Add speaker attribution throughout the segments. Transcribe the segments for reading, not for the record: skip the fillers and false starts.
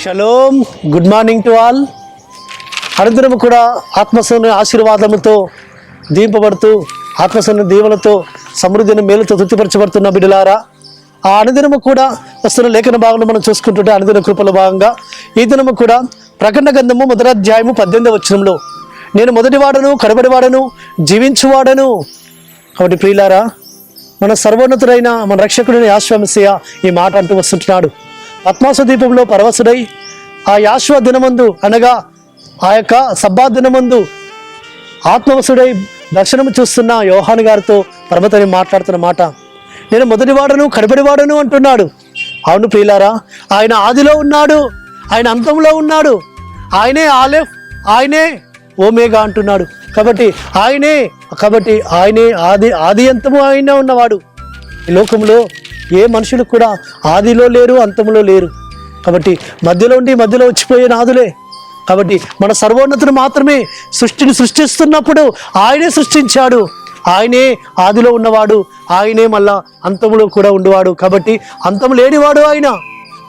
Speaker 1: Shalom, good morning to all. అనుదినము కూడా ఆత్మసంబంధ ఆశీర్వాదములతో దీంపబడుతూ ఆత్మసంబంధ దీవెనలతో సమృద్ధిని మేలుతో తృప్తిపరచబడుతున్న బిడ్డలారా, ఆ అనుదినము కూడా వస్తున్న లేఖన భాగంలో మనం చూసుకుంటుంటే అనుదిన కృపల భాగంగా ఈ దినము కూడా ప్రకటన గ్రంథము 1వ అధ్యాయము 18వ వచనంలో నేను మొదటివాడను కడబడివాడను జీవించువాడను. కాబట్టి ప్రియులారా, మన సర్వోన్నతుడైన మన రక్షకుడైన యాషువ మెస్సియా ఈ మాట అంటూ వస్తుంటున్నాడు. పద్మాస ద్వీపంలో పరవశుడై ఆ యాషువ దినమందు అనగా ఆ యొక్క సబ్బాత్ దినమందు ఆత్మవశుడై దర్శనము చూస్తున్న యోహాను గారితో పరమతని మాట్లాడుతున్న మాట, నేను మొదటివాడను కడపడివాడను అంటున్నాడు. అవును ప్రియులారా, ఆయన ఆదిలో ఉన్నాడు, ఆయన అంతంలో ఉన్నాడు, ఆయనే ఆలెఫ్, ఆయనే ఓమేగా అంటున్నాడు. కాబట్టి ఆయనే ఆది అంతము ఆయన ఉన్నవాడు. ఈ లోకంలో ఏ మనుషులు కూడా ఆదిలో లేరు, అంతంలో లేరు. కాబట్టి మధ్యలో ఉండి మధ్యలో వచ్చిపోయే నాదులే. కాబట్టి మన సర్వోన్నతుడు మాత్రమే సృష్టిని సృష్టిస్తున్నప్పుడు ఆయనే సృష్టించాడు, ఆయనే ఆదిలో ఉన్నవాడు, ఆయనే మళ్ళా అంతములో కూడా ఉండేవాడు. కాబట్టి అంతం లేనివాడు ఆయన.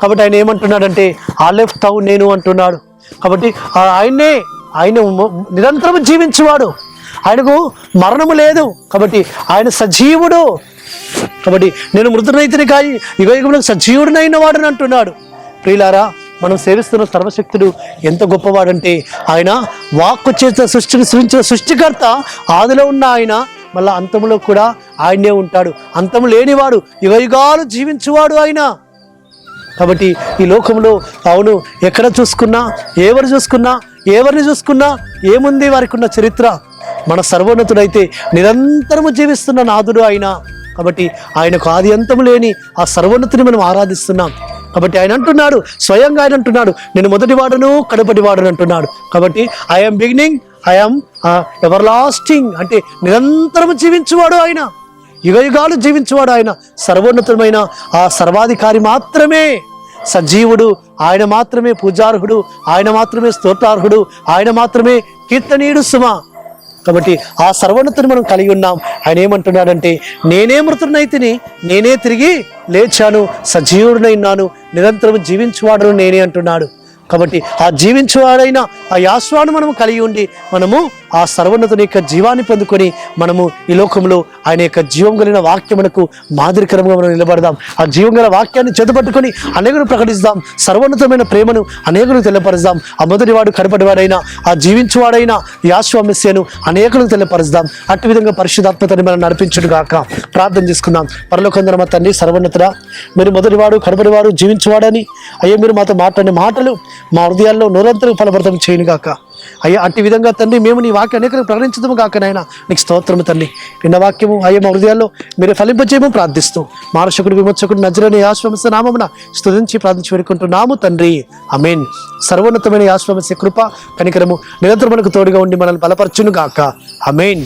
Speaker 1: కాబట్టి ఆయన ఏమంటున్నాడంటే ఆలెఫ్ తౌ నేను అంటున్నాడు. కాబట్టి ఆయన నిరంతరం జీవించేవాడు, ఆయనకు మరణము లేదు. కాబట్టి ఆయన సజీవుడు. కాబట్టి నేను మృతునైతిని కాయి యుగయుగంలో సజీవుడినైన వాడని అంటున్నాడు. ప్రియులారా, మనం సేవిస్తున్న సర్వశక్తుడు ఎంత గొప్పవాడంటే ఆయన వాక్కు చేత సృష్టిని సృష్టించిన సృష్టికర్త ఆదిలో ఉన్న ఆయన మళ్ళా అంతములో కూడా ఆయనే ఉంటాడు. అంతము లేనివాడు, యుగయుగాలు జీవించువాడు ఆయన. కాబట్టి ఈ లోకంలో అవును ఎక్కడ చూసుకున్నా ఎవరిని చూసుకున్నా ఏముంది వారికి ఉన్న చరిత్ర. మన సర్వోన్నతుడైతే నిరంతరము జీవిస్తున్న నాథుడు ఆయన. కాబట్టి ఆయనకు ఆది అంతము లేని ఆ సర్వోన్నతిని మనం ఆరాధిస్తున్నాం. కాబట్టి ఆయన అంటున్నాడు, స్వయంగా ఆయన అంటున్నాడు, నేను మొదటివాడను కడపటివాడను అంటున్నాడు. కాబట్టి I'm beginning, I'm ever lasting, అంటే నిరంతరము జీవించువాడు ఆయన, యుగయుగాలు జీవించువాడు ఆయన. సర్వోన్నతమైన ఆ సర్వాధికారి మాత్రమే సజీవుడు, ఆయన మాత్రమే పూజార్హుడు, ఆయన మాత్రమే స్తోత్రార్హుడు, ఆయన మాత్రమే కీర్తనీయుడు సుమా. కాబట్టి ఆ సర్వోన్నతిని మనం కలిగి ఉన్నాం. ఆయన ఏమంటున్నాడంటే నేనే మృతుడినైతిని, నేనే తిరిగి లేచాను, సజీవుడినైనాను, నిరంతరం జీవించువాడను నేనే అంటున్నాడు. కాబట్టి ఆ జీవించువాడైన ఆ యాశ్వాను మనము కలిగి ఉండి మనము ఆ సర్వోన్నతుని యొక్క జీవాన్ని పొందుకొని మనము ఈ లోకంలో ఆయన యొక్క జీవం కలిగిన వాక్యమునకు మాదిరికరంగా మనం నిలబడదాం. ఆ జీవం గల వాక్యాన్ని చేతపట్టుకొని అనేకులు ప్రకటిస్తాం. సర్వోన్నతమైన ప్రేమను అనేకులకు తెలియపరుస్తాం. ఆ మొదటివాడు కడపడివాడైన ఆ జీవించువాడైన యాషువ మెస్సియాను అనేకులకు తెలియపరుస్తాం. అట్టి విధంగా పరిశుద్ధాత్మతని మనం నడిపించుడు గాక. ప్రార్థన చేసుకుందాం. పరలోకందర మా తండ్రి సర్వోన్నతుడా, మీరు మొదటివాడు కడపడివాడు జీవించువాడని అయ్యా మీరు మాతో మాట్లాడిన మాటలు మా హృదయాల్లో నిరంతరం ఫలప్రదం చేయను గాక. అయ్యా అట్టి విధంగా తండ్రి మేము నీ వాక్యం అనేకలకు ప్రకటించదము కాక నాయన. నీకు స్తోత్రము తండ్రి. నిన్న వాక్యము అయ్యా మా హృదయాల్లో మీరు ఫలింపజేయము ప్రార్థిస్తూ మానసికుడు విమోచకుడు నజరేయుడైన యేసు మెస్సియా నామమున స్తుతించి ప్రార్థించి వేడుకుంటున్నాము తండ్రి, ఆమేన్. సర్వోన్నతమైన యేసు మెస్సియా కృప కనికరము నిరంతరం మనకు తోడుగా ఉండి మనల్ని బలపరచును గాక. ఆమేన్.